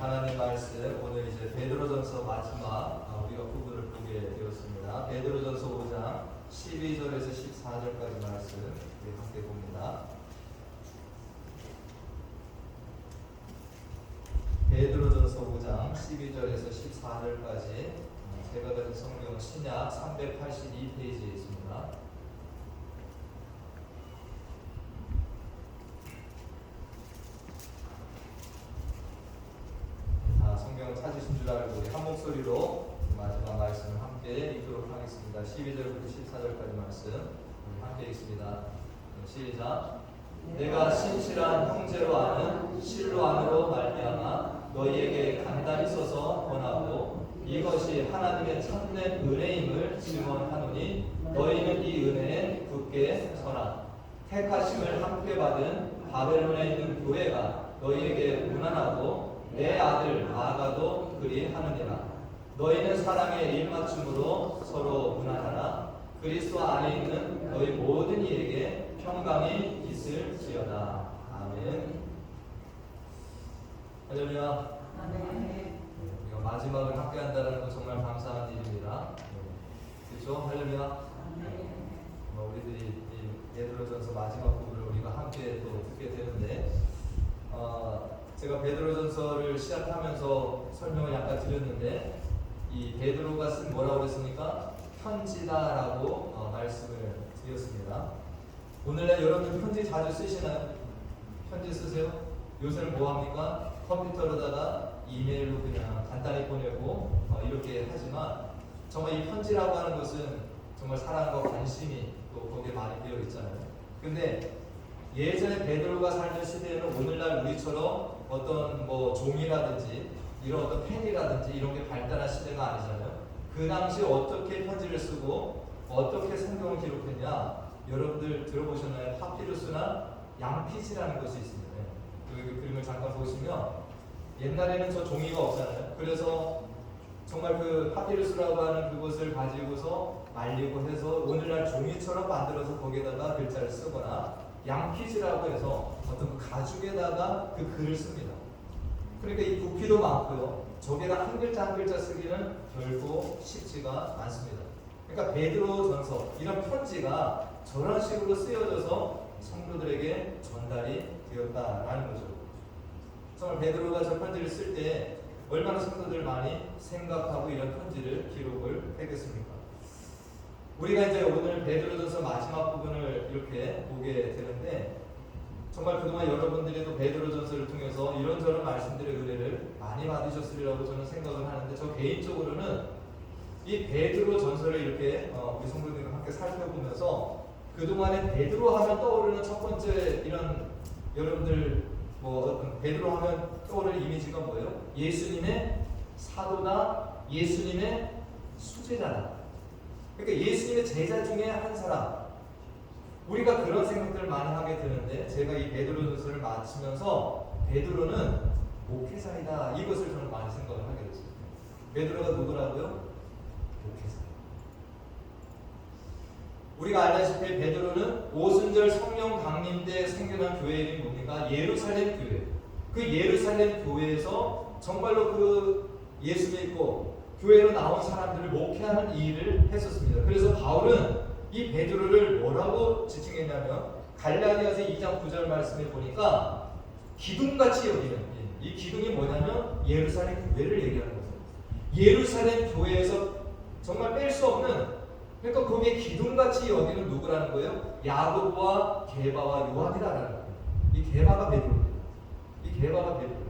하나님 말씀 오늘 이제 베드로전서 마지막 우리가 부분을 보게 되었습니다. 베드로전서 5장 12절에서 14절까지 말씀 우리 함께 봅니다. 베드로전서 5장 12절에서 14절까지 제가 가진 성경 신약 382페이지에 있습니다. 성경을 찾으신 줄 알고 우리 한 목소리로 마지막 말씀을 함께 읽도록 하겠습니다. 12절부터 14절까지 말씀 우리 함께 읽습니다. 시작. 내가 신실한 형제로 아는 실로안으로 말미암아 너희에게 간단히 써서 권하고 이것이 하나님의 참된 은혜임을 증언하노니 너희는 이 은혜에 굳게 서라. 택하심을 함께 받은 바벨론에 있는 교회가 너희에게 무난하고 내 아들 아가도 그리하느니라. 너희는 사랑의 일맞춤으로 서로 무난하라. 그리스도 안에 있는 너희 모든 이에게 평강이 있을지어다. 아멘. 할렐루야. 아멘. 우리가 마지막을 함께 한다는 건 정말 감사한 일입니다. 그렇죠? 할렐루야. 우리들이 이 베드로전서 마지막 부분을 우리가 함께 또 듣게 되는데 제가 베드로전서를 시작하면서 설명을 약간 드렸는데 이 베드로가 쓴 뭐라고 그랬습니까? 편지다라고 말씀을 드렸습니다. 오늘날 여러분 편지 자주 쓰시나요? 편지 쓰세요? 요새는 뭐합니까? 컴퓨터로다가 이메일로 그냥 간단히 보내고 이렇게 하지만 정말 이 편지라고 하는 것은 정말 사랑과 관심이 또 거기에 많이 되어 있잖아요. 근데 예전에 베드로가 살던 시대에는 오늘날 우리처럼 어떤 뭐 종이라든지 이런 어떤 펜이라든지 이런 게 발달한 시대가 아니잖아요. 그 당시 어떻게 편지를 쓰고 어떻게 성경을 기록했냐? 여러분들 들어보셨나요? 파피루스나 양피지라는 것이 있습니다. 그 그림을 잠깐 보시면 옛날에는 저 종이가 없잖아요. 그래서 정말 그 파피루스라고 하는 그것을 가지고서 말리고 해서 오늘날 종이처럼 만들어서 거기에다가 글자를 쓰거나 양피지라고 해서 어떤 그 가죽에다가 그 글을 씁니다. 그러니까 이 부피도 많고요. 저기에다 한 글자 한 글자 쓰기는 결코 쉽지가 않습니다. 그러니까 베드로전서 이런 편지가 저런 식으로 쓰여져서 성도들에게 전달이 되었다라는 거죠. 정말 베드로가 저 편지를 쓸 때 얼마나 성도들 많이 생각하고 이런 편지를 기록을 했겠습니까? 우리가 이제 오늘 베드로전서 마지막 부분을 이렇게 보게 되는데 정말 그동안 여러분들이 베드로전서를 통해서 이런저런 말씀들의 은혜를 많이 받으셨으리라고 저는 생각을 하는데 저 개인적으로는 이 베드로전서를 이렇게 우리 성도들과 함께 살펴보면서 그동안에 베드로 하면 떠오르는 첫 번째 이런 여러분들 뭐 베드로 하면 떠오르는 이미지가 뭐예요? 예수님의 사도다, 예수님의 수제자다. 그러니까 예수님의 제자 중에 한 사람. 우리가 그런 생각들을 많이 하게 되는데 제가 이 베드로전서를 마치면서 베드로는 목회자이다. 이것을 저는 많이 생각을 하게 됐어요. 베드로가 누구라고요? 목회자. 우리가 알다시피 베드로는 오순절 성령 강림 때 생겨난 교회 이름이 뭡니까? 예루살렘 교회. 그 예루살렘 교회에서 정말로 그 예수 믿고 교회로 나온 사람들을 목회하는 일을 했었습니다. 그래서 바울은 이 베드로를 뭐라고 지칭했냐면 갈라디아서 2장 9절 말씀에 보니까 기둥같이 여기는 이 기둥이 뭐냐면 예루살렘 교회를 얘기하는 거죠. 예루살렘 교회에서 정말 뺄 수 없는 그러니까 거기에 기둥같이 여기는 누구라는 거예요? 야고보와 게바와 요한이라는 거예요. 이 게바가 베드로입니다. 이 게바가 베드로.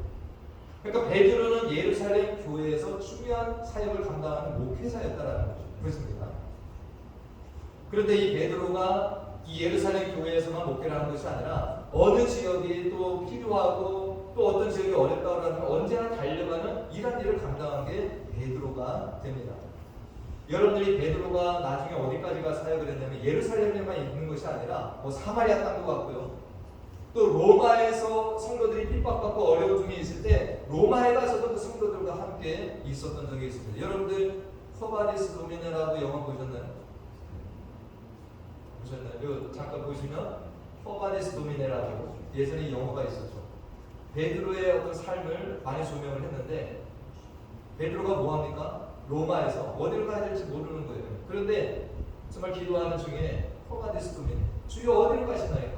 그러니까 베드로는 예루살렘 교회에서 중요한 사역을 감당하는 목회자였다라는 거죠. 그렇습니다. 그런데 이 베드로가 이 예루살렘 교회에서만 목회를 하는 것이 아니라 어느 지역이 또 필요하고 또 어떤 지역이 어렵다고 하면 언제나 달려가는 이런 일을 감당한 게 베드로가 됩니다. 여러분들이 베드로가 나중에 어디까지 가 사역을 했냐면 예루살렘에만 있는 것이 아니라 뭐 사마리아 땅도 갔고요. 또 로마에서 성도들이 핍박받고 어려움 중에 있을 때 로마에 가서도 그 성도들과 함께 있었던 적이 있습니다. 여러분들 코바디스 도미네라고 영화 보셨나요? 보셨나요? 이거 잠깐 보시면 코바디스 도미네라고 예전에 영화가 있었죠. 베드로의 어떤 삶을 많이 조명을 했는데 베드로가 뭐합니까? 로마에서 어디로 가야 될지 모르는 거예요. 그런데 정말 기도하는 중에 호가디스도민 주여 어디로 가시나이까?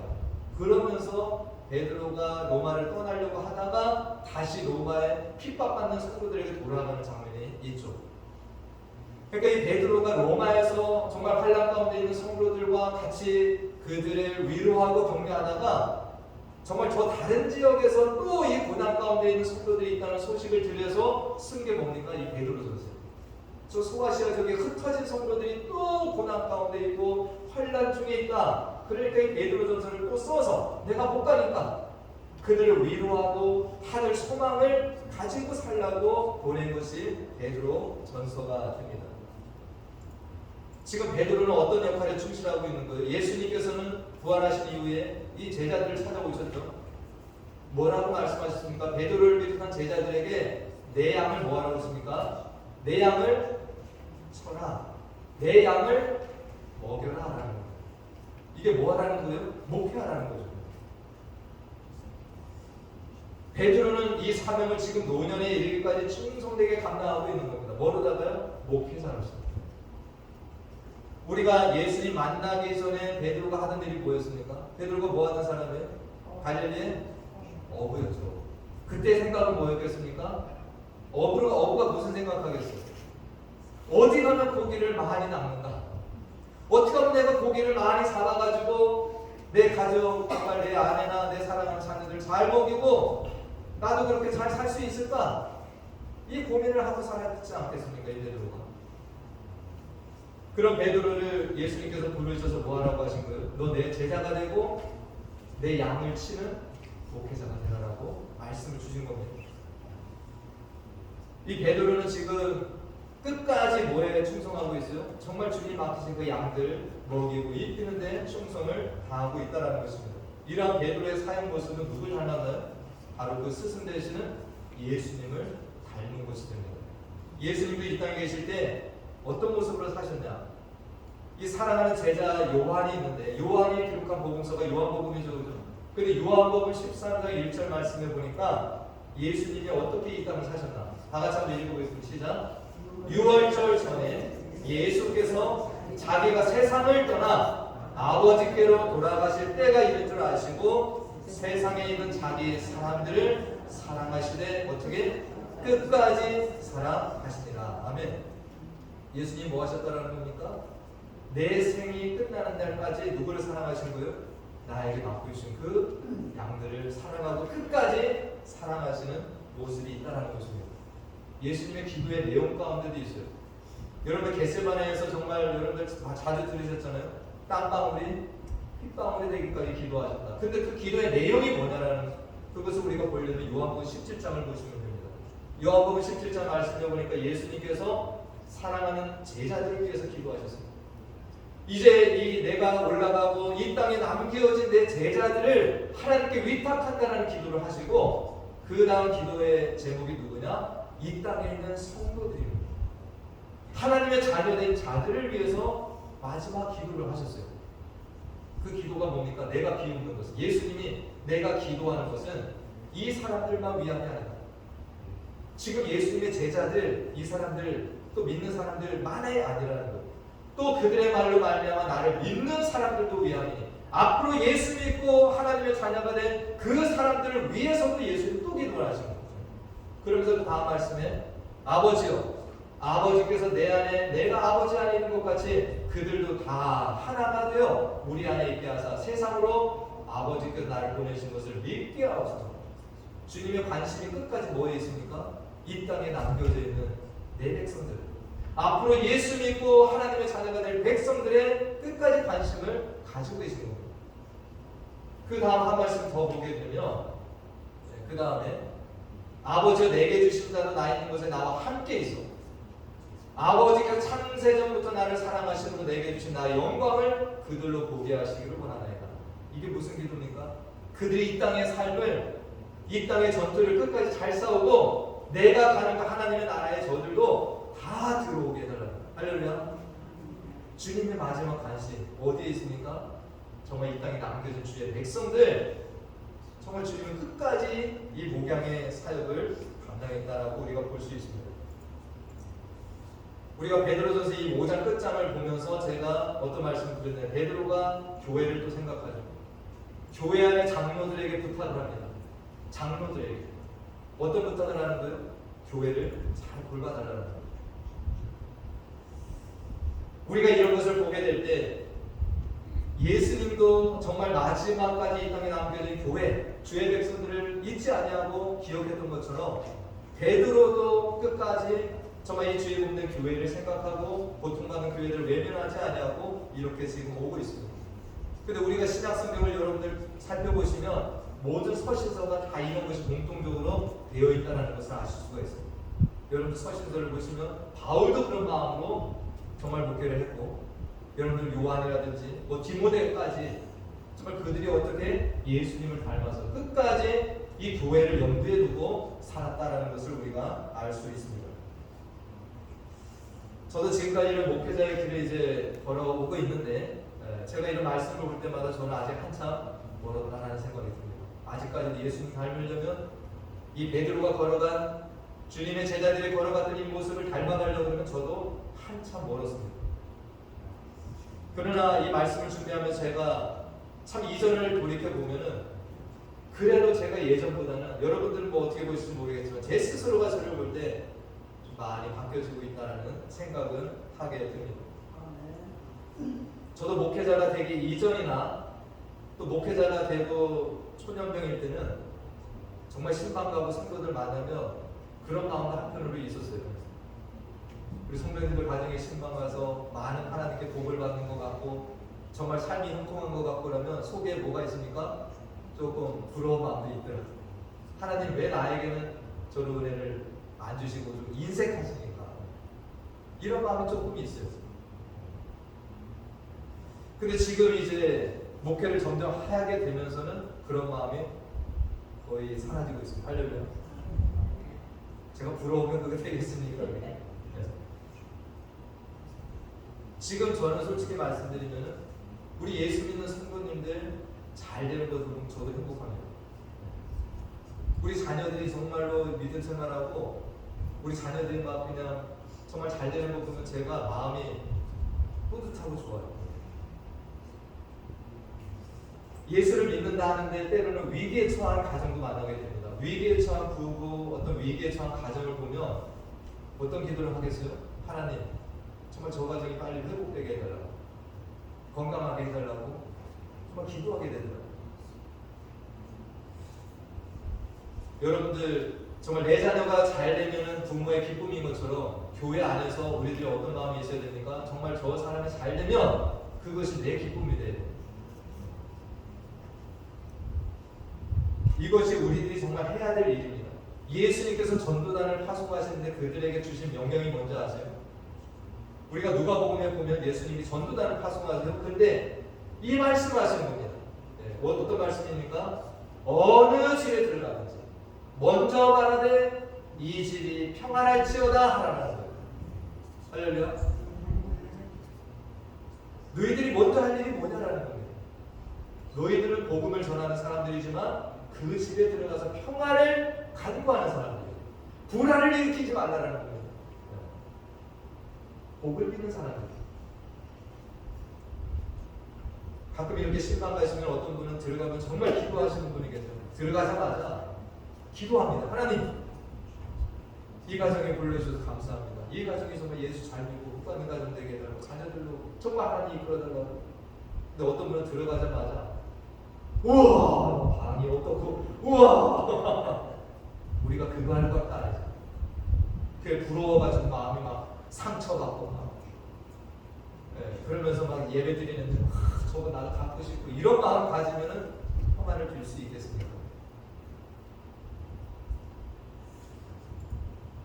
그러면서 베드로가 로마를 떠나려고 하다가 다시 로마에 핍박받는 성도들에게 돌아가는 장면이 있죠. 그러니까 이 베드로가 로마에서 정말 환난 가운데 있는 성도들과 같이 그들을 위로하고 격려하다가 정말 저 다른 지역에서 또 이 고난 가운데 있는 성도들이 있다는 소식을 들려서 쓴 게 뭡니까? 이 베드로전서예요. 저 소아시아 지역에 흩어진 성도들이 또 고난 가운데 있고 환난 중에 있다. 그러니까 이 베드로전서를 또 써서 내가 못 가니까 그들을 위로하고 하늘 소망을 가지고 살라고 보낸 것이 베드로전서가 됩니다. 지금 베드로는 어떤 역할에 충실하고 있는 거예요? 예수님께서는 부활하신 이후에 이 제자들을 찾아오셨죠. 뭐라고 말씀하셨습니까? 베드로를 비롯한 제자들에게 내 양을 뭐하라고 했습니까? 내 양을 쳐라. 내 양을 먹여라 라는 거예요. 이게 뭐하라는 거예요? 목회하라는 거죠. 베드로는 이 사명을 지금 노년에 이르기까지 충성되게 감당하고 있는 겁니다. 뭐로다가요? 목회자로서. 우리가 예수님 만나기 전에 베드로가 하던 일이 뭐였습니까? 베드로가 뭐 하던 사람이에요? 갈릴리의 어부였죠. 그때 생각은 뭐였겠습니까? 어부가 무슨 생각하겠어요? 어디 가면 고기를 많이 낚는다. 어떻게 하면 내가 고기를 많이 잡아가지고 내 가족, 정말 내 아내나 내 사랑하는 자녀들 잘 먹이고 나도 그렇게 잘 살 수 있을까? 이 고민을 하고 살았지 않겠습니까? 이 베드로가. 그럼 베드로를 예수님께서 부르셔서 뭐하라고 하신 거예요? 너 내 제자가 되고 내 양을 치는 목회자가 되라고 말씀을 주신 겁니다. 이 베드로는 지금 끝까지 뭐에 충성하고 있어요? 정말 주님 맡기신 그 양들 먹이고 입히는 데 충성을 다하고 있다는 것입니다. 이러한 베드로의 사역 모습은 누굴 닮았나요? 바로 그 스승 되시는 예수님을 닮은 것이 됩니다. 예수님도 이 땅에 계실 때 어떤 모습으로 사셨냐? 이 사랑하는 제자 요한이 있는데 요한이 기록한 복음서가 요한복음이죠. 그런데 요한복음 13장 1절 말씀에 보니까 예수님이 어떻게 이 땅을 사셨나? 다 같이 한번 읽어보겠습니다. 시작. 6월절 전에 예수께서 자기가 세상을 떠나 아버지께로 돌아가실 때가 이른 줄 아시고 세상에 있는 자기의 사람들을 사랑하시되 어떻게? 끝까지 사랑하시니라. 아멘. 예수님이 뭐 하셨다라는 겁니까? 내 생이 끝나는 날까지 누구를 사랑하신 거예요? 나에게 맡겨주신 그 양들을 사랑하고 끝까지 사랑하시는 모습이 있다는 것입니다. 예수님의 기도의 내용 가운데도 있어요. 여러분 겟세마네에서 정말 여러분들 자주 들으셨잖아요. 땀방울이 핏방울이 되기까지 기도하셨다. 근데 그 기도의 내용이 뭐냐라는 그것을 우리가 보려면 요한복음 17장을 보시면 됩니다. 요한복음 17장 말씀해 보니까 예수님께서 사랑하는 제자들을 위해서 기도하셨습니다. 이제 이 내가 올라가고 이 땅에 남겨진 내 제자들을 하나님께 위탁한다는 기도를 하시고 그 다음 기도의 제목이 누구냐? 이 땅에 있는 성도들입니다. 하나님의 자녀된 자들을 위해서 마지막 기도를 하셨어요. 그 기도가 뭡니까? 내가 비우는 것은 예수님이 내가 기도하는 것은 이 사람들만 위함이 아니다. 지금 예수님의 제자들, 이 사람들 또 믿는 사람들만이 아니라는 것. 또 그들의 말로 말미암아 나를 믿는 사람들도 위함이니 앞으로 예수 믿고 하나님의 자녀가 된 그 사람들을 위해서도 예수님 또 기도를 하신 거죠. 그러면서 다음 말씀에 아버지여 아버지께서 내 안에 내가 아버지 안에 있는 것 같이 그들도 다 하나가 되어 우리 안에 있게 하사 세상으로 아버지께서 나를 보내신 것을 믿게 하옵소서. 주님의 관심이 끝까지 뭐에 있습니까? 이 땅에 남겨져 있는 내 백성들, 앞으로 예수 믿고 하나님의 자녀가 될 백성들의 끝까지 관심을 가지고 계신 겁니다. 그 다음 한 말씀 더 보게 되면 그 다음에 아버지가 내게 주신 자는 나 있는 곳에 나와 함께 있어. 아버지가 창세전부터 나를 사랑하시므로 내게 주신 나의 영광을 그들로 보게 하시기를 원하나이다. 이게 무슨 기도입니까? 그들이 이 땅의 삶을 이 땅의 전투를 끝까지 잘 싸우고 내가 가는 그 하나님의 나라의 저들도 다 들어오게 해달라. 할렐루야. 주님의 마지막 관심 어디에 있습니까? 정말 이 땅에 남겨진 주의 백성들 정말 주님은 끝까지 이 목양의 사역을 감당했다라고 우리가 볼 수 있습니다. 우리가 베드로전서 이 5장 끝장을 보면서 제가 어떤 말씀을 드렸냐면 베드로가 교회를 또 생각하죠. 교회 안에 장로들에게 부탁을 합니다. 장로들에게 어떤 부탁을 하는 거예요? 교회를 잘 돌봐달라는 거예요. 우리가 이런 것을 보게 될 때 예수님도 정말 마지막까지 이 땅에 남겨진 교회, 주의 백성들을 잊지 아니하고 기억했던 것처럼 베드로도 끝까지 정말 이 주의 몸된 교회를 생각하고 고통받는 교회를 외면하지 아니하고 이렇게 지금 오고 있습니다. 근데 우리가 신약 성경을 여러분들 살펴보시면 모든 서신서가 다 이런 것이 공통적으로 되어 있다는 것을 아실 수가 있어요. 여러분들 서신서를 보시면 바울도 그런 마음으로 정말 목회를 했고, 여러분들 요한이라든지 뭐 디모데까지 정말 그들이 어떻게 예수님을 닮아서 끝까지 이 교회를 염두에 두고 살았다라는 것을 우리가 알 수 있습니다. 저도 지금까지 이런 목회자의 길을 이제 걸어오고 있는데 제가 이런 말씀을 볼 때마다 저는 아직 한참 멀었다라는 생각이 듭니다. 아직까지도 예수님 닮으려면 이 베드로가 걸어간 주님의 제자들이 걸어갔던 이 모습을 닮아가려고 하면 저도 한참 멀었습니다. 그러나 이 말씀을 준비하면서 제가 참 이전을 돌이켜보면은 그래도 제가 예전보다는 여러분들은 뭐 어떻게 보실지 모르겠지만 제 스스로가 저를 볼 때 좀 많이 바뀌어지고 있다는 생각은 하게 됩니다. 저도 목회자가 되기 이전이나 또 목회자가 되고 초년병일 때는 정말 신방 가고 성도들 만나면 그런 마음도 한편으로 있었어요. 우리 성도님들 가정에 신방 가서 많은 하나님께 복을 받는 것 같고 정말 삶이 형통한 것 같고 그러면 속에 뭐가 있습니까? 조금 부러운 마음도 있더라고요. 하나님 왜 나에게는 저런 은혜를 안 주시고 좀 인색하시니까 이런 마음이 조금 있어요. 근데 지금 이제 목회를 점점 하게 되면서는 그런 마음이 거의 사라지고 있습니다. 할렐루야. 제가 부러우면 그게 되겠습니까? 네. 지금 저는 솔직히 말씀드리면 우리 예수 믿는 성도님들 잘 되는 것을 보면 저도 행복합니다. 우리 자녀들이 정말로 믿음 생활하고 우리 자녀들이 막 그냥 정말 잘 되는 거 보면 제가 마음이 뿌듯하고 좋아요. 예수를 믿는다 하는데 때로는 위기에 처한 가정도 만나게 됩니다. 위기에 처한 부부, 어떤 위기에 처한 가정을 보면 어떤 기도를 하겠어요? 하나님, 정말 저 가정이 빨리 회복되게 해달라고, 건강하게 해달라고 정말 기도하게 되더라고요. 여러분들 정말 내 자녀가 잘 되면 부모의 기쁨인 것처럼 교회 안에서 우리들이 어떤 마음이 있어야 됩니까? 정말 저 사람이 잘 되면 그것이 내 기쁨이 돼요. 이것이 우리들이 정말 해야 될 일입니다. 예수님께서 전도단을 파송하시는데 그들에게 주신 명령이 뭔지 아세요? 우리가 누가복음에 보면 예수님이 전도단을 파송하세요. 근데 이 말씀을 하시는 겁니다. 네, 어떤 말씀입니까? 어느 집에 들어가든지 먼저 말하되 이 집이 평안할지어다 하라는 거예요. 할렐루야. 너희들이 먼저 할 일이 뭐냐라는 겁니다. 너희들은 복음을 전하는 사람들이지만 그 집에 들어가서 평안을 간구하는 사람들이에요. 불안을 일으키지 말라라는 겁니다. 복을 믿는 사람들. 가끔 이렇게 신방 가시면 어떤 분은 들어가면 정말 기도하시는 분이 계세요. 들어가자마자 기도합니다. 하나님, 이 가정에 불러주셔서 감사합니다. 이 가정이 정말 예수 잘 믿고 복받는 가정 되게 해달라고, 자녀들로 정말 하나님 이끌어달라고. 근데 어떤 분은 들어가자마자 우와, 방이 어떻고 우와 우리가 그거 하는 것도 아니죠. 그게 부러워가지고 마음이 막 상처받고 막 그러면서 막 예배 드리는데 저거 나도 갖고 싶고 이런 마음 가지면은 평안을 빌 수 있겠습니까?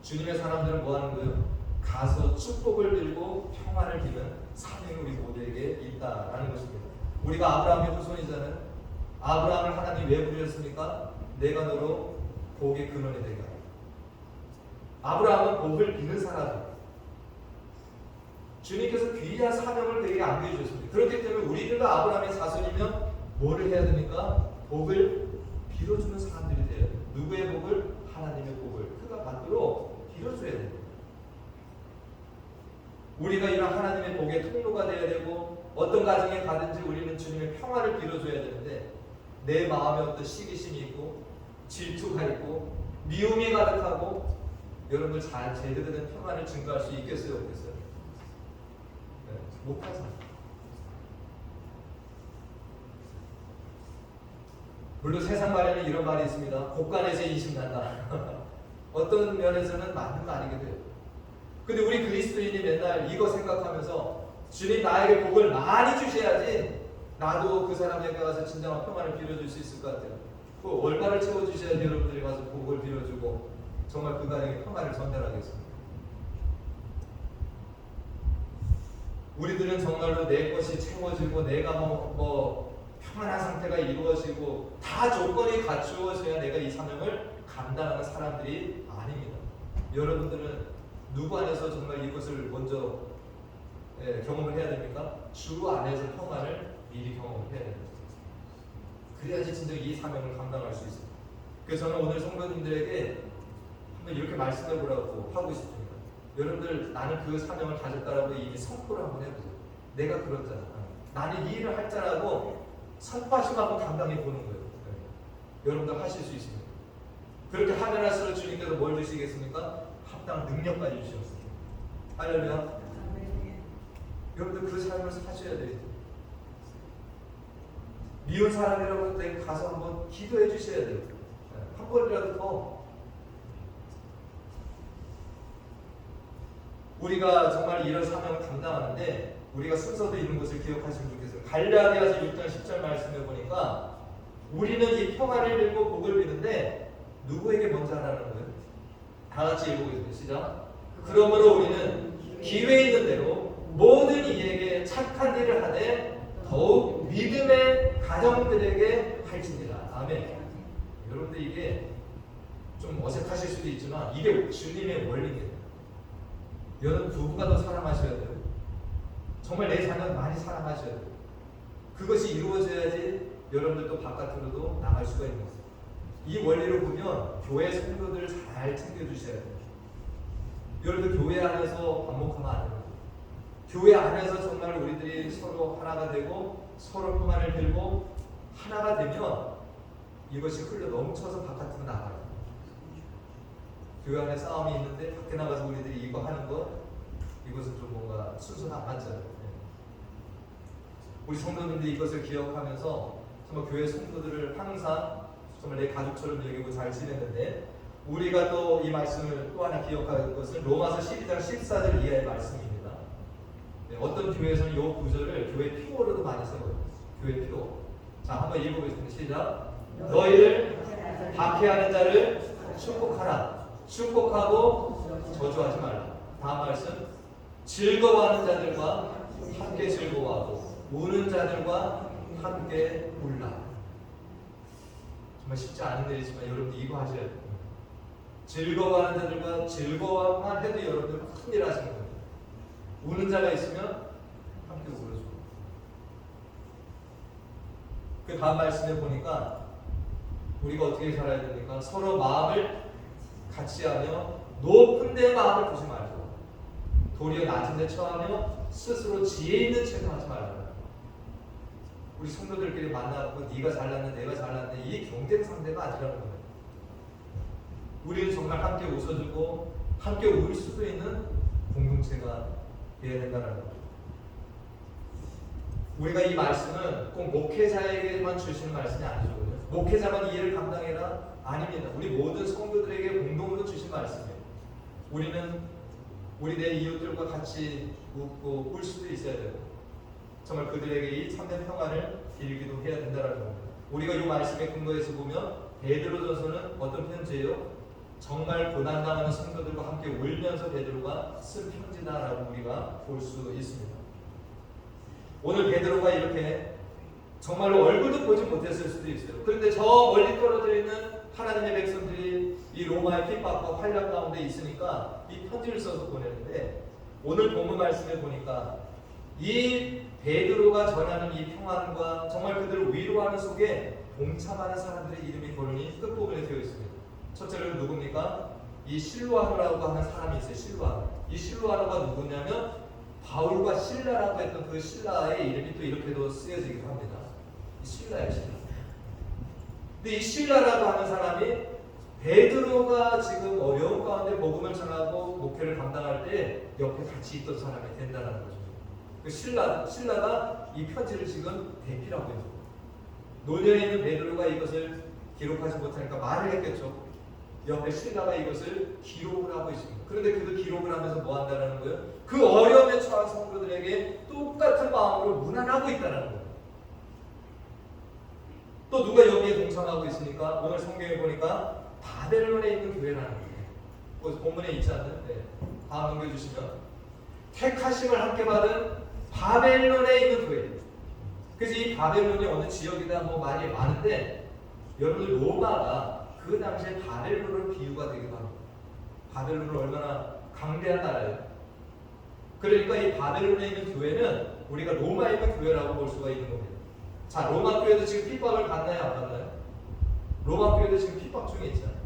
주님의 사람들은 뭐 하는 거예요? 가서 축복을 빌고 평안을 비는 사명이 우리 모두에게 있다라는 것입니다. 우리가 아브라함의 후손이잖아요. 아브라함을 하나님 왜 부르셨습니까? 내가 너로 복의 근원이 되게 하라. 아브라함은 복을 비는 사람이에요. 주님께서 귀한 사명을 그에게 안겨주셨습니다. 그렇기 때문에 우리들도 아브라함의 자손이면 뭐를 해야 됩니까? 복을 빌어주는 사람들이 돼요. 누구의 복을? 하나님의 복을 그가 받도록 빌어줘야 돼요. 우리가 이런 하나님의 복의 통로가 되어야 되고, 어떤 가정에 가든지 우리는 주님의 평화를 빌어줘야 되는데, 내 마음에 어떤 시기심이 있고 질투가 있고 미움이 가득하고, 여러분들 잘 제대로 된 평안을 증거할 수 있겠어요, 없겠어요? 네, 못하잖아요. 물론 세상 말에는 이런 말이 있습니다. 곳간에서 인심난다. 어떤 면에서는 맞는 말이게 돼요. 근데 우리 그리스도인이 맨날 이거 생각하면서 주님 나에게 복을 많이 주셔야지 나도 그 사람에게 가서 진정한 평안을 빌어줄 수 있을 것 같아요. 그 월가를 채워주셔야지 여러분들이 가서 복을 빌어주고 정말 그 가정에 평안을 전달하겠습니다. 우리들은 정말로 내 것이 채워지고 내가 평안한 상태가 이루어지고 다 조건이 갖추어져야 내가 이 사명을 감당하는 사람들이 아닙니다. 여러분들은 누구 안에서 정말 이것을 먼저 경험을 해야 됩니까? 주 안에서 평안을 미리 경험을 해야 됩니다. 그래야지 진짜 이 사명을 감당할 수 있습니다. 그래서 저는 오늘 성도님들에게 한번 이렇게 말씀해 보라고 하고 싶습니다. 여러분들 나는 그 사명을 가졌다라고 이미 선포를 한번 해보세요. 내가 그렇잖아. 나는 이 일을 할 자라고 선포하시고 한번 감당해 보는 거예요. 여러분들 하실 수 있습니다. 그렇게 하면 할수록 주님께서 뭘 주시겠습니까? 합당한 능력까지 주시겠습니다. 할렐루야. 여러분들 그 삶을 사셔야 돼요. 미운 사람이라고 할 때 가서 한번 기도해 주셔야 돼요. 한 번이라도 더. 우리가 정말 이런 사명을 감당하는데 우리가 순서도 있는 것을 기억하시면 좋겠어요. 갈라디아서 6장 10절 말씀해 보니까 우리는 이 평안을 빌고 복을 비는데 누구에게 먼저 하라는 거예요? 다 같이 읽어보겠습니다. 시작. 그러므로 우리는 기회 있는 대로 모든 이에게 착한 일을 하되 더욱 믿음의 가정들에게 할지니라. 아멘. 여러분들 이게 좀 어색하실 수도 있지만 이게 주님의 원리입니다. 여러분 부부가 더 사랑하셔야 돼요. 정말 내 자녀를 많이 사랑하셔야 돼요. 그것이 이루어져야지 여러분들도 바깥으로도 나갈 수가 있는 거예요. 이 원리를 보면 교회 성도들을 잘 챙겨주셔야 돼요. 여러분들 교회 안에서 반복하면 안 돼요. 교회 안에서 정말 우리들이 서로 하나가 되고 서로 평안을 빌고 하나가 되면 이것이 흘러 넘쳐서 바깥으로 나가요. 교회 안에 싸움이 있는데 밖에 나가서 우리들이 이거 하는 것, 이것은 좀 뭔가 순서가 안 맞잖아요. 우리 성도님들이 이것을 기억하면서 정말 교회 성도들을 항상 정말 내 가족처럼 여기고 잘 지내는데, 우리가 또 이 말씀을 또 하나 기억할 것은 로마서 12장 14절 이하의 말씀입니다. 어떤 교회에서는 이 구절을 교회 표어로도 많이 써요. 교회 표어. 자, 한번 읽어보겠습니다. 시작. 너희를 박해하는 자를 축복하라. 축복하고 저주하지 말라. 다음 말씀. 즐거워하는 자들과 함께 즐거워하고 우는 자들과 함께 울라. 정말 쉽지 않은 일이지만 여러분들 이거 하셔야 돼요. 즐거워하는 자들과 즐거워만 해도 여러분들 큰일 하시는 거예요. 우는 자가 있으면 함께 울어주고. 그 다음 말씀에 보니까 우리가 어떻게 살아야 됩니까? 서로 마음을 같이 하며 높은 데 마음을 두지 말고 도리어 낮은 데 처하며 스스로 지혜 있는 척을 하지 말라. 우리 성도들끼리 만나고 네가 잘났네 내가 잘났네 이 경쟁 상대가 아니라는 거예요. 우리는 정말 함께 웃어주고 함께 울 수도 있는 공동체가 되어야 된다는 거예요. 우리가 이 말씀은 꼭 목회자에게만 주시는 말씀이 아니죠. 목회자만 이 일을 감당해라? 아닙니다. 우리 모든 성도들에게 공동으로 주신 말씀이에요. 우리는 우리 내 이웃들과 같이 웃고 울 수도 있어야 되고 정말 그들에게 이 참된 평안을 빌기도 해야 된다는 겁니다. 우리가 이 말씀에 근거해서 보면 베드로전서는 어떤 편지예요? 정말 고난당하는 성도들과 함께 울면서 베드로가 쓴 편지다라고 우리가 볼 수 있습니다. 오늘 베드로가 이렇게 정말로 얼굴도 보지 못했을 수도 있어요. 그런데 저 멀리 떨어져 있는 하나님의 백성들이 이 로마의 핍박과 환란 가운데 있으니까 이 편지를 써서 보내는데, 오늘 본문 말씀에 보니까 이 베드로가 전하는 이 평안과 정말 그들을 위로하는 속에 동참하는 사람들의 이름이 거론이 끝부분에 되어 있습니다. 첫째로는 누굽니까? 이 실루아노라고 하는 사람이 있어요. 실루아노. 이 실루아노가 누구냐면 바울과 실라라고 했던 그 실라의 이름이 또 이렇게도 쓰여지기도 합니다. 이 실라예요, 실라. 근데 이 실라라고 하는 사람이 베드로가 지금 어려운 가운데 복음을 전하고 목회를 감당할 때 옆에 같이 있던 사람이 된다는 거죠. 그 실라가 이 편지를 지금 대필하고 있는 거예요. 노년에 있는 베드로가 이것을 기록하지 못하니까 말을 했겠죠. 옆에 실라가 이것을 기록을 하고 있습니다. 그런데 그 기록을 하면서 뭐 한다는 거예요? 그 어려움에 처한 성도들에게 똑같은 마음으로 문안하고 있다는 거예요. 또 누가 여기에 동참하고 있으니까 오늘 성경에 보니까 바벨론에 있는 교회라는 거예요. 본문에 있지 않는? 네. 다음 넘겨주시면 택하심을 함께 받은 바벨론에 있는 교회. 그래서 이 바벨론이 어느 지역이다 뭐 말이 많은데 여러분들 로마가 그 당시에 바벨론으로 비유가 되기도 합니다. 바벨론은 얼마나 강대한 나라예요. 그러니까 이 바벨론에 있는 교회는 우리가 로마에 있는 교회라고 볼 수가 있는 겁니다. 자, 로마 교회도 지금 핍박을 받나요? 안 받나요? 로마 교회도 지금 핍박 중에 있잖아요.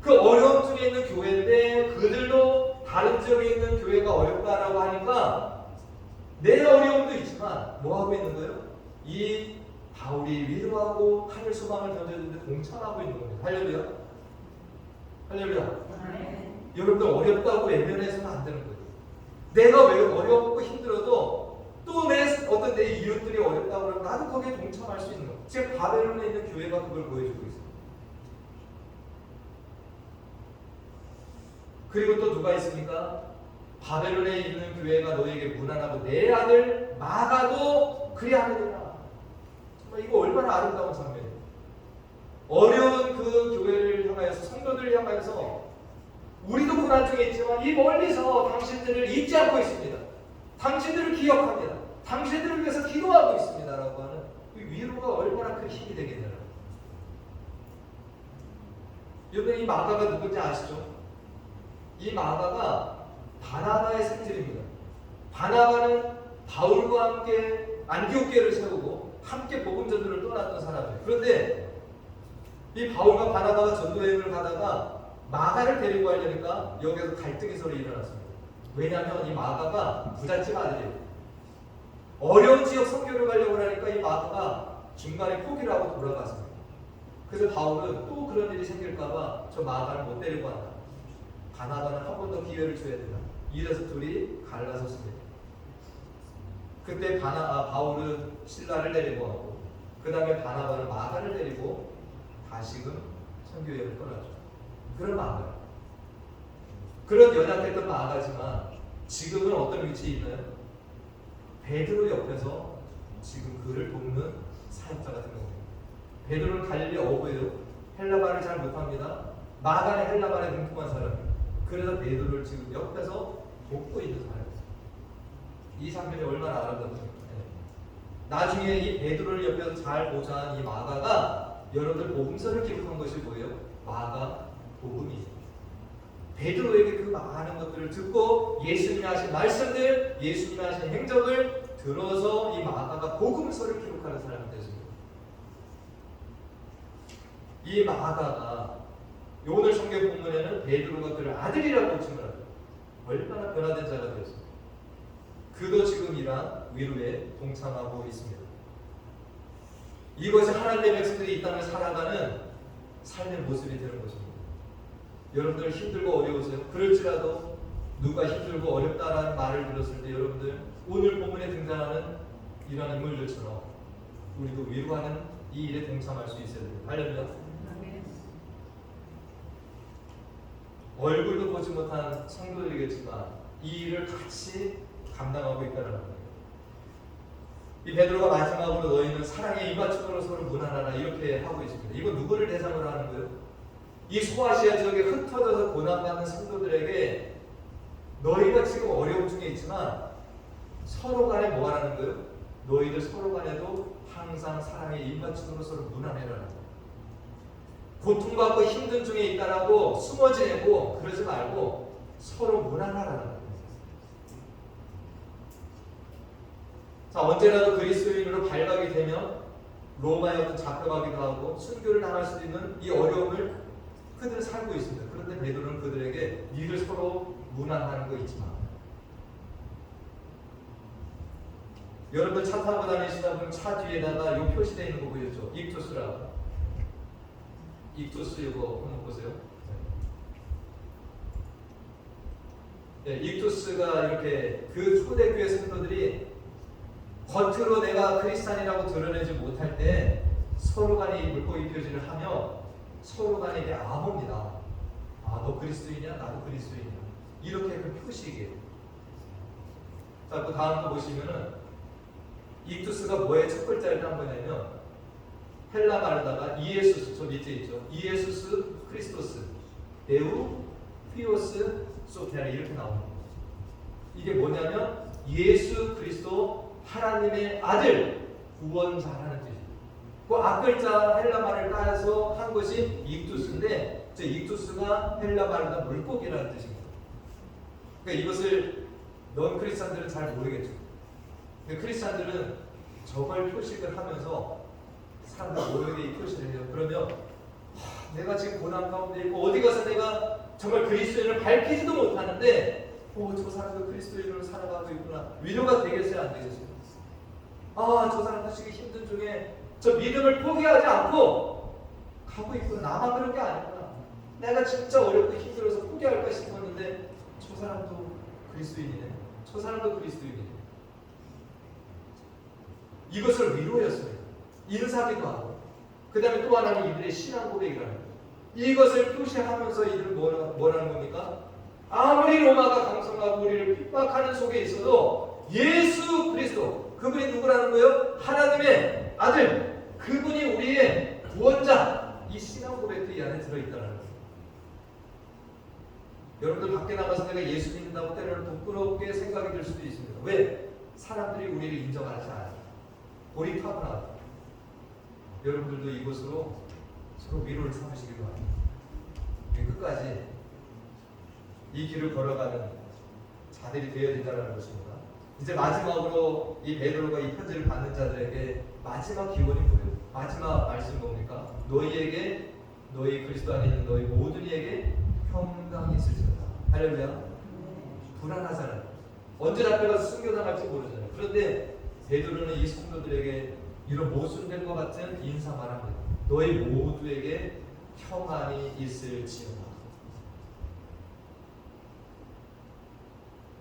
그 어려움 중에 있는 교회인데 그들도 다른 지역에 있는 교회가 어렵다라고 하니까 내 어려움도 있지만 뭐 하고 있는 거예요? 이 바울이 위로하고 하늘 소망을 던져주는데 동참하고 있는 겁니다. 할렐루야. 할렐루야. 여러분들 어렵다고 외면해서는 안 되는 거예요. 내가 왜 어렵고 힘들어도 또 어떤 내 이웃들이 어렵다고 그러면 나도 거기에 동참할 수 있는 거예요. 지금 바벨론에 있는 교회가 그걸 보여주고 있어요. 그리고 또 누가 있습니까? 바벨론에 있는 교회가 너에게 문안하고 내 아들 마가도 그리하느니라. 정말 이거 얼마나 아름다운 장면이에요. 어려운 그 교회를 향하여서 성도들을 향하여서 우리도 고난 중에 있지만 이 멀리서 당신들을 잊지 않고 있습니다. 당신들을 기억합니다. 당신들을 위해서 기도하고 있습니다. 라고 하는 그 위로가 얼마나 큰 힘이 되겠냐라고. 여러분 이 마가가 누군지 아시죠? 이 마가가 바나바의 생질입니다. 바나바는 바울과 함께 안디옥교회를 세우고 함께 복음 전도를 떠났던 사람이에요. 그런데 이 바울과 바나바가 전도 여행을 가다가 마가를 데리고 가려니까 여기서 갈등이 서로 일어났습니다. 왜냐하면 이 마가가 부잣집 아들이에요. 어려운 지역 선교를 가려고 하니까 이 마가가 중간에 포기를 하고 돌아갔습니다. 그래서 바울은 또 그런 일이 생길까봐 저 마가를 못 데리고 간다. 바나바는 한 번 더 기회를 줘야 된다. 이래서 둘이 갈라섰습니다. 그때 바울은 신라를 데리고 가고 그 다음에 바나바는 마가를 데리고 다시금 선교여행을 떠나죠. 그런 마가, 그런 연약했던 마가지만 지금은 어떤 위치에 있나요? 베드로 옆에서 지금 그를 돕는 사역자가 된 겁니다. 베드로는 갈릴리 어부예요. 헬라말을 잘 못합니다. 마가는 헬라말에 능통한 사람이에요. 그래서 베드로를 지금 옆에서 돕고 있는 사람이에요. 이 장면이 얼마나 아름답습니까? 나중에 이 베드로를 옆에서 잘 보좌한 이 마가가 여러분들 복음서를 기록한 것이 뭐예요? 마가 복음이에요. 베드로에게 그 많은 것들을 듣고 예수님이 하신 말씀들, 예수님이 하신 행적을 들어서 이 마가가 복음서를 기록하는 사람이 되습니다. 이 마가가 오늘 성경 본문에는 베드로가 그를 아들이라고 칭하죠. 얼마나 변화된 자가 되었습니다. 그도 지금 이러한 위로에 동참하고 있습니다. 이것이 하나님의 백성들이 이 땅을 살아가는 삶의 모습이 되는 것입니다. 여러분들 힘들고 어려우세요? 그럴지라도 누가 힘들고 어렵다라는 말을 들었을 때 여러분들 오늘 본문에 등장하는 이러한 인물들처럼 우리도 위로하는 이 일에 동참할 수 있어야 됩니다. 할렐루야. 얼굴도 보지 못한 성도들이겠지만 이 일을 같이 감당하고 있다는 거예요. 이 베드로가 마지막으로 너희는 사랑의 이맞춤으로 서로 문안하라 이렇게 하고 있습니다. 이거 누구를 대상으로 하는 거예요? 이 소아시아 지역에 흩어져서 고난받는 성도들에게 너희가 지금 어려움 중에 있지만 서로 간에 뭐 하라는 거예요? 너희들 서로 간에도 항상 사랑의 입맞춤으로 서로 문안해라는 거예요. 고통받고 힘든 중에 있다라고 숨어 지내고 그러지 말고 서로 문안하라는 거예요. 자, 언제라도 그리스도인으로 발각이 되면 로마에 어떤 잡혀가기도 하고 순교를 당할 수도 있는 이 어려움을 그들은 살고 있습니다. 그런데 베드로는 그들에게 니들 서로 무난하는 거 잊지 마. 여러분 차 타고 다니시다 보면 차 뒤에다가 요 표시되어 있는 거 보였죠? 익투스라고. 익투스 이거 한번 보세요. 네, 익투스가 이렇게 그 초대교회 성도들이 겉으로 내가 크리스찬이라고 드러내지 못할 때 서로 간에 이 물고기 표시를 하며 서로 간에 이게 암호입니다. 아, 너 그리스도이냐? 나도 그리스도이냐? 이렇게 그 표시이게요. 자, 그 다음 거 보시면은 익투스가 뭐의 첫 글자를 한 거냐면 헬라 말에다가 이에수스, 저 밑에 있죠. 이에수스 크리스토스, 데우 휘오스 소테라 이렇게 나옵니다. 이게 뭐냐면 예수 그리스도 하나님의 아들 구원자라는 뜻이에요. 그 앞글자 헬라 말을 따서 한 것이 익투스인데 저 익투스가 헬라 말로 물고기라는 뜻입니다. 그러니까 이것을 넌 크리스찬들은 잘 모르겠죠. 근데 크리스찬들은 저걸 표식을 하면서 사람들 모르게 이 표시를 해요. 그러면 내가 지금 고난 가운데 있고 어디 가서 내가 정말 그리스도인을 밝히지도 못하는데 저 사람도 그리스도인으로 살아가고 있구나. 위로가 되겠어요? 안 되겠어요? 저 사람도 지금 힘든 중에 저 믿음을 포기하지 않고 가고 있구나. 나만 그런 게 아니구나. 내가 진짜 어렵고 힘들어서 포기할까 싶었는데 저 사람도 그리스도인이네. 저 사람도 그리스도인이네. 이것을 위로였어요. 인사기도 하고 그 다음에 또 하나는 이들의 신앙 고백이라는 거예요. 이것을 표시하면서 이들은 뭐라는 겁니까? 아무리 로마가 강성하고 우리를 핍박하는 속에 있어도 예수 그리스도 그분이 누구라는 거예요? 하나님의 아들 그분이 우리의 구원자 이 신앙 고백도 이 안에 들어있다는 거예요. 여러분들 밖에 나가서 내가 예수 믿는다고 때로는 부끄럽게 생각이 들 수도 있습니다. 왜? 사람들이 우리를 인정하지 않아요. 고립하거나 여러분들도 이곳으로 서로 위로를 삼으시기 바랍니다. 끝까지 이 길을 걸어가는 자들이 되어야 된다는 것입니다. 이제 마지막으로 이 베드로가 이 편지를 받는 자들에게 마지막 기원이 뭐예요? 마지막 말씀이 뭡니까? 너희에게 너희 그리스도 안에 있는 너희 모든 이에게 평강이 있을지어다. 할렐루야. 불안하잖아요. 언제 잡혀가서 순교당할지 모르잖아요. 그런데 베드로는 이 성도들에게 이런 모순된 것 같은 인사만 합니다. 너희 모두에게 평안이 있을지어다.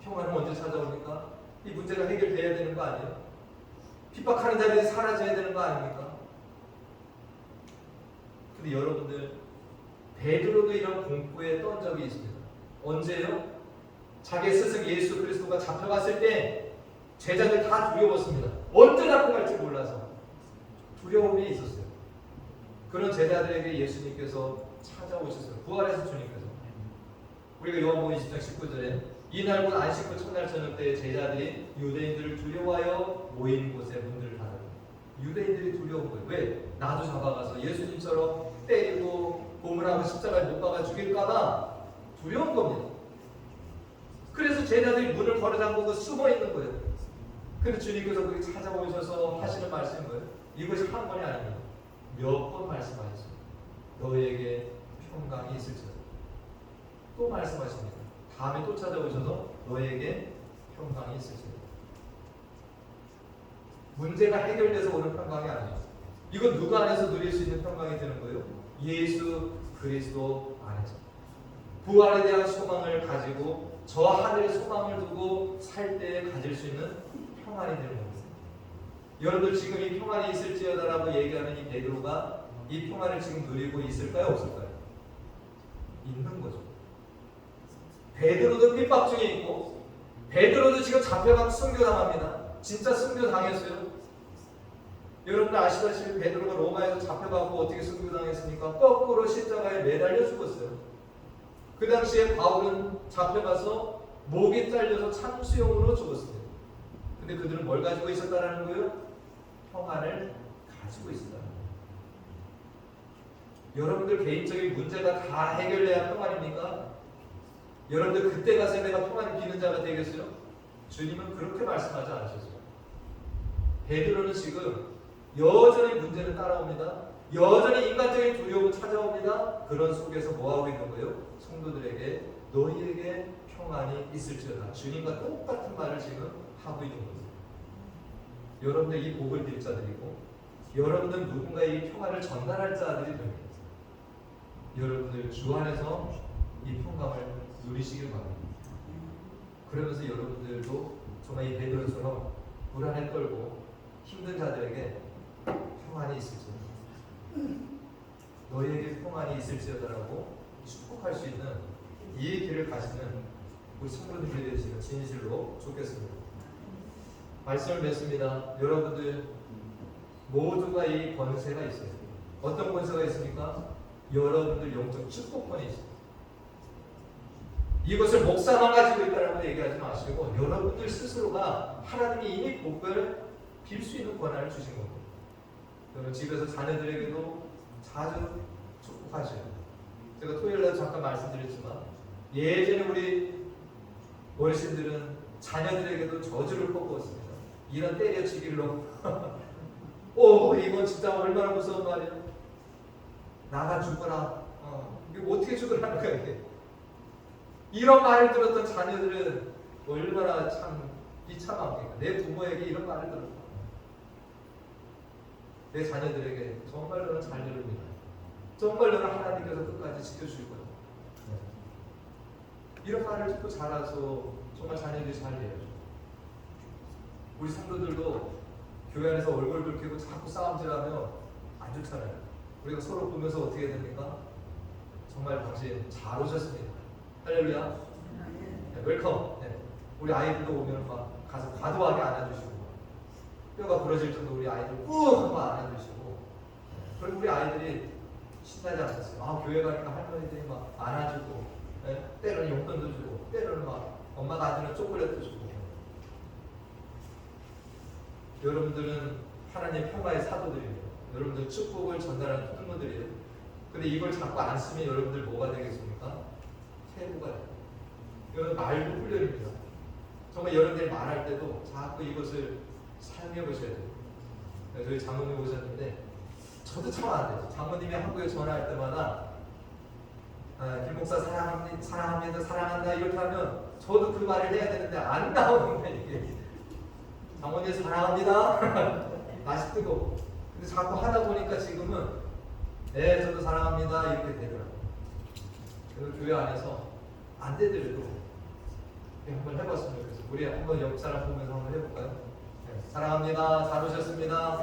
평안은 언제 찾아옵니까? 이 문제가 해결돼야 되는 거 아니에요? 핍박하는 자들이 사라져야 되는 거 아닙니까? 근데 여러분들 베드로도 이런 공포에 떤 적이 있습니다. 언제요? 자기 스승 예수 그리스도가 잡혀갔을 때 제자들 다 두려웠습니다. 언제 잡혀갈지 몰라서 두려움이 있었어요. 그런 제자들에게 예수님께서 찾아오셨어요. 부활해서 주님께서. 우리가 요한복음 20장 19절에 이날 곧 안식구 첫날 저녁 때 제자들이 유대인들을 두려워하여 모인 곳에 문들을 닫았다. 유대인들이 두려운 거예요. 왜? 나도 잡아가서 예수님처럼 때리고 고문하고 십자가에 못 박아 죽일까봐 두려운 겁니다. 그래서 제자들이 문을 걸어잠그고 숨어 있는 거예요. 근데 주님께서 거기 찾아오셔서 하시는 말씀인 거예요. 이것이 한 번이 아닙니다. 몇 번 말씀하셨어요. 너희에게 평강이 있을지어다. 또 말씀하십니다. 다음에 또 찾아오셔서 너희에게 평강이 있을지어다. 문제가 해결돼서 오는 평강이 아니에요. 이건 누구 안에서 누릴 수 있는 평강이 되는 거예요? 예수 그리스도 안에서. 부활에 대한 소망을 가지고 저 하늘의 소망을 두고 살 때 가질 수 있는 평안이 되는 겁니다. 여러분들 지금 이 평안이 있을지어다라고 얘기하는 이 베드로가 이 평안을 지금 누리고 있을까요? 없을까요? 있는 거죠. 베드로도 핍박 중에 있고 베드로도 지금 잡혀가고 순교당합니다. 진짜 순교당했어요. 여러분들 아시다시피 베드로가 로마에서 잡혀가고 어떻게 순교당했습니까? 거꾸로 십자가에 매달려 죽었어요. 그 당시에 바울은 잡혀가서 목이 잘려서 참수용으로 죽었습니다. 근데 그들은 뭘 가지고 있었다라는 거예요? 평안을 가지고 있었다는 거예요. 여러분들 개인적인 문제가 다 해결돼야 평안입니까? 여러분들 그때 가서 내가 평안을 비는 자가 되겠어요? 주님은 그렇게 말씀하지 않으셨어요. 베드로는 지금 여전히 문제는 따라옵니다. 여전히 인간적인 두려움은 찾아옵니다. 그런 속에서 뭐하고 있는 거예요? 성도들에게 너희에게 평안이 있을지어다. 주님과 똑같은 말을 지금 하고 있는 거예요. 여러분들 이 복을 빌 자들이고 여러분들 누군가의 이 평안을 전달할 자들이 됩니다. 여러분들 주 안에서 이 평강을 누리시길 바랍니다. 그러면서 여러분들도 정말 이 베드로처럼 불안에 떨고 힘든 자들에게 평안이 있을지어다. 너희에게 평안이 있을지어다라고 축복할 수 있는 이 길을 가시는 우리 성도님들이 되시면 진실로 좋겠습니다. 말씀을 맺습니다. 여러분들 모두가 이 권세가 있어요. 어떤 권세가 있습니까? 여러분들 영적 축복권이 있습니다. 이것을 목사만 가지고 있다라고 얘기하지 마시고 여러분들 스스로가 하나님이 이미 복을 빌 수 있는 권한을 주신 겁니다. 여러분 집에서 자녀들에게도 자주 축복하셔야 돼요. 제가 토요일날 잠깐 말씀드렸지만 예전에 우리 어르신들은 자녀들에게도 저주를 꺾었습니다. 이런 때려치기로 이건 진짜 얼마나 무서운 말이야. 나가 죽어라. 이게 어떻게 죽으라는 거야 이게. 이런 말을 들었던 자녀들은 얼마나 참 비참합니까. 내 부모에게 이런 말을 들었다. 내 자녀들에게 정말 너는 잘 들읍니다. 정말 너는 하나님께서 끝까지 지켜줄 거야. 이런 말을 듣고 자라서 정말 자녀들이 잘 돼야죠. 우리 성도들도 교회 안에서 얼굴 붉히고 자꾸 싸움질하면 안 좋잖아요. 우리가 서로 보면서 어떻게 됩니까? 정말 당신 잘 오셨습니다. 할렐루야. 네, 웰컴. 네. 우리 아이들도 오면 막 가서 과도하게 안아주시고 뼈가 부러질 정도 우리 아이들 꾹 안아주시고 그리고 우리 아이들이 신나지 않았어요. 교회 가니까 할머니들이 막 안아주고 때로는 용돈도 주고 때로는 막 엄마가 안 주는 초콜릿도 주고. 여러분들은 하나님 평화의 사도들이에요. 여러분들 축복을 전달하는 통로들이에요. 근데 이걸 자꾸 안 쓰면 여러분들 뭐가 되겠습니까? 세부가 돼요. 이건 말도 훈련입니다. 정말 여러분들이 말할 때도 자꾸 이것을 사용해 보셔야 돼요. 저희 장모님 오셨는데 저도 참 안 돼요. 장모님이 한국에 전화할 때마다 김 목사 사랑합니다, 사랑한다 이렇게 하면 저도 그 말을 해야 되는데 안 나오는 거예요. 이게. 장모님 사랑합니다. 맛이 뜨거워. 근데 자꾸 하다 보니까 지금은 네 저도 사랑합니다 이렇게 되더라고요. 그래서 교회 안에서 안 되더라도 한번 해봤으면 좋겠어요. 우리 한번 옆 사람 보면서 한번 해볼까요? 네. 사랑합니다. 잘 오셨습니다.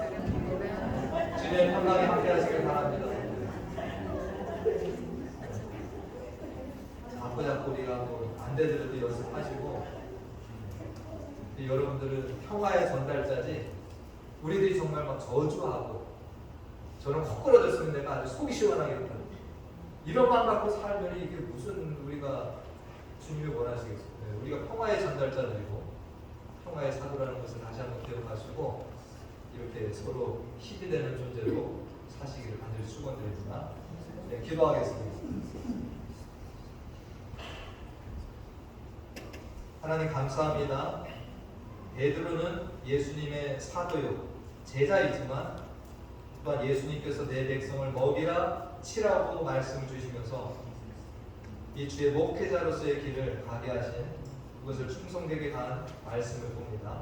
주님의 평강에 함께 하시길 바랍니다. 자꾸 우리가 뭐 안 되더라도 연습하시고 여러분들은 평화의 전달자지 우리들이 정말 막 저주하고 저는 헛걸어졌으면 내가 아주 속이 시원하겠다 이런 마음 갖고 살면 이게 무슨 우리가 주님이 원하시겠어요. 우리가 평화의 전달자들이고 평화의 사도라는 것을 다시 한번 기억하시고 이렇게 서로 힘이 되는 존재로 사시기를 간절히 축원드립니다. 네, 기도하겠습니다. 하나님 감사합니다. 베드로는 예수님의 사도요 제자이지만 또한 예수님께서 내 백성을 먹이라 치라고 말씀을 주시면서 이 주의 목회자로서의 길을 가게 하신 그것을 충성되게 간 말씀을 봅니다.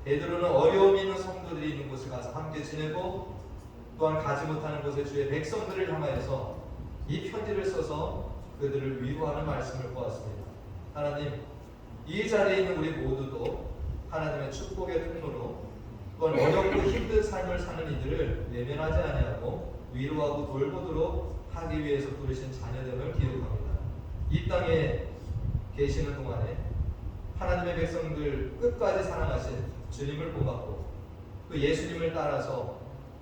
베드로는 어려움 있는 성도들이 있는 곳에 가서 함께 지내고 또한 가지 못하는 곳에 주의 백성들을 향하여서 이 편지를 써서 그들을 위로하는 말씀을 보았습니다. 하나님 이 자리에 있는 우리 모두도 하나님의 축복의 통로로 또한 어렵고 힘든 삶을 사는 이들을 외면하지 아니하고 위로하고 돌보도록 하기 위해서 부르신 자녀됨을 기억합니다. 이 땅에 계시는 동안에 하나님의 백성들 끝까지 사랑하신 주님을 본받고 또 예수님을 따라서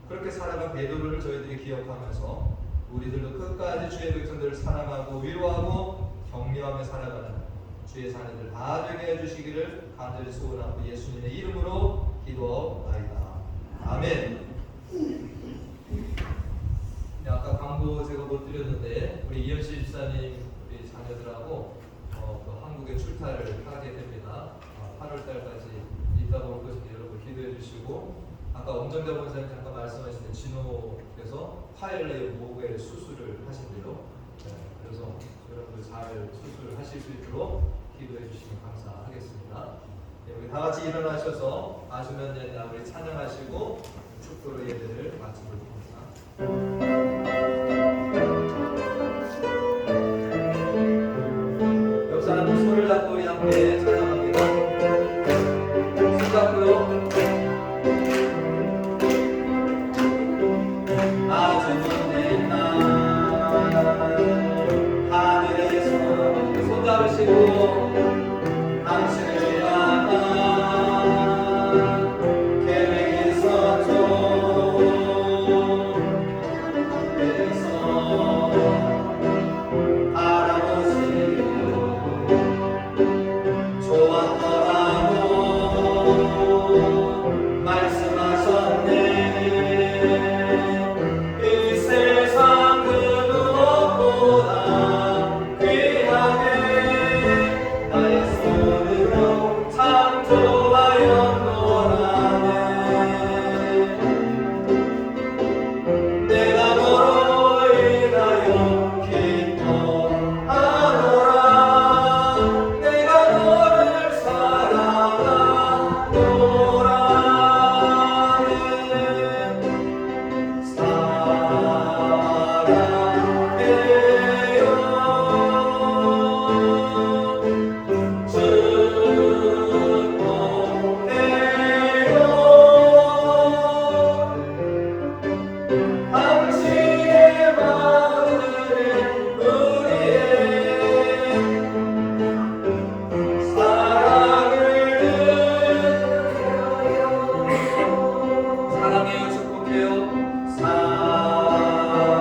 그렇게 살아간 베드로를 저희들이 기억하면서 우리들도 끝까지 주의 백성들을 사랑하고 위로하고 격려하며 살아가는 주의 자녀들 다 되게 해주시기를 간절히 소원하고 예수님의 이름으로 기도하옵나이다. 아멘. 아까 광고 제가 못 드렸는데 우리 이현실 집사님 우리 자녀들하고 또 한국에 출타를 하게 됩니다. 8월 달까지 있다 올 것인데 여러분 기도해 주시고 아까 엄정대 본사님 잠깐 말씀하신 때 진호께서 화요일에 목에 수술을 하신대요. 네, 그래서 여러분들 잘 수술하실 수 있도록 기도해 주시면 감사하겠습니다. 네, 우리 다 같이 일어나셔서 아주면 되나 우리 찬양하시고 축도로 예배를 마치도록 합니다. 옆 사람들 손을 잡고 우리 함께 찬양합니다. 손 잡고요. 당신을 향한 계획이 있었죠. 그래서 바라보시고 좋았더라고 말씀하셨네. 이 세상 그 무엇보다 귀하게 나의 손으로 창조하였노라네. 내가 너로 인하여 기뻐하노라. 내가 너를 사랑하노라네. 당신의 마음을 우리의 사랑해요. 축복해요. 사랑해요.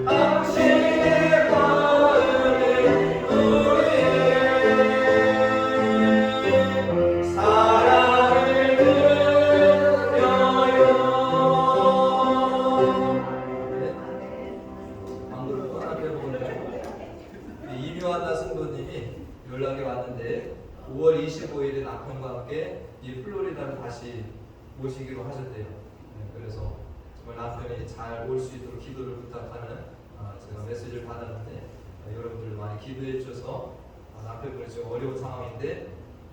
당신의 마음을 우리의 사랑을 드려요. 방구를 떠나게 보는데 이묘하다 승도님이 연락이 왔는데 5월 25일에 남편과 함께 이 플로리다를 다시 모시기로 하셨대요. 그래서 정말 남편이 잘 올 수 있도록 기도를 부탁하는 제가 메시지를 받았는데 여러분들 많이 기도해 주셔서 남편분이 지금 어려운 상황인데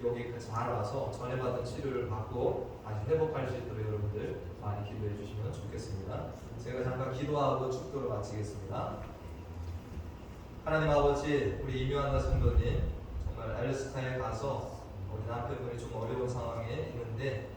여기 잘 와서 전에 받은 치료를 받고 다시 회복할 수 있도록 여러분들 많이 기도해 주시면 좋겠습니다. 제가 잠깐 기도하고 축도를 마치겠습니다. 하나님 아버지, 우리 이묘한나 성도님 정말 알래스카에 가서 우리 남편분이 좀 어려운 상황에 있는데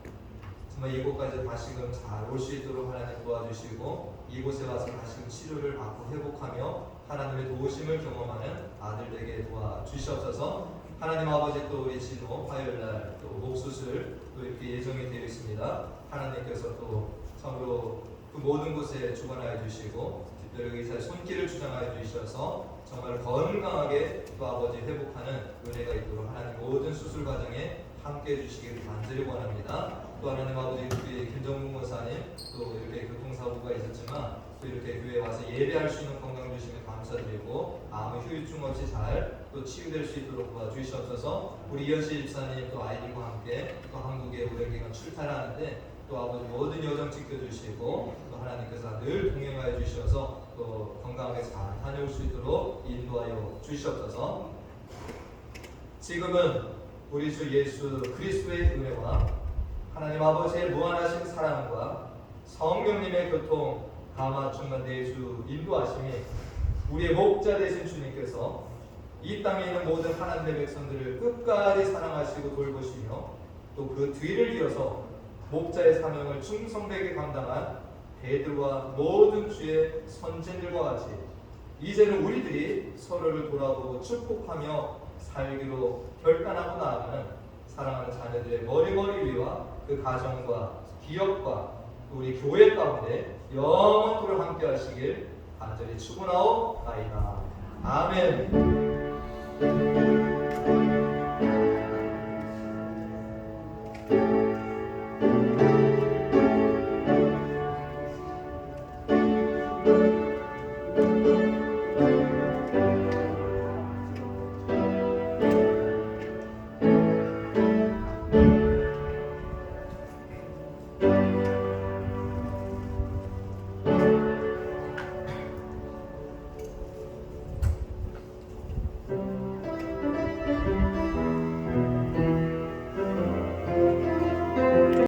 정말 이곳까지 다시금 잘 올 수 있도록 하나님 도와주시고 이곳에 와서 다시금 치료를 받고 회복하며 하나님의 도우심을 경험하는 아들에게 도와주시옵소서. 하나님 아버지, 또 우리 진호 화요일날 또 목수술 또 이렇게 예정이 되어 있습니다. 하나님께서 또 참으로 그 모든 곳에 주관하여 주시고 특별히 의사의 손길을 주장하여 주셔서 정말 건강하게 또 아버지 회복하는 은혜가 있도록 하나님 모든 수술 과정에 함께 해주시기를 간절히 원합니다. 또 하나님 아버지, 우리 김정국 목사님 또 이렇게 교통사고가 있었지만 또 이렇게 교회에 와서 예배할 수 있는 건강 주시면 감사드리고 아무 후유증 없이 잘 또 치유될 수 있도록 도와주시옵소서. 우리 이현씨 집사님 또 아이들과 함께 또 한국에 오랜 기간 출타하는데 또 아버지 모든 여정 지켜주시고 또 하나님께서 늘 동행하여 주셔서 또 건강하게 잘 다녀올 수 있도록 인도하여 주시옵소서. 지금은 우리 주 예수 그리스도의 은혜와 하나님 아버지의 무한하신 사랑과 성령님의 교통 감화 충만 내주 인도하심이 우리의 목자 되신 주님께서 이 땅에 있는 모든 하나님의 백성들을 끝까지 사랑하시고 돌보시며 또 그 뒤를 이어서 목자의 사명을 충성되게 감당한 베드로와 모든 주의 선진들과 같이 이제는 우리들이 서로를 돌아보고 축복하며 살기로 결단하고 나아가는 사랑하는 자녀들의 머리머리 위와 그 가정과 기업과 또 우리 교회 가운데 영원토록 함께 하시길 간절히 축원하옵나이다. 아멘.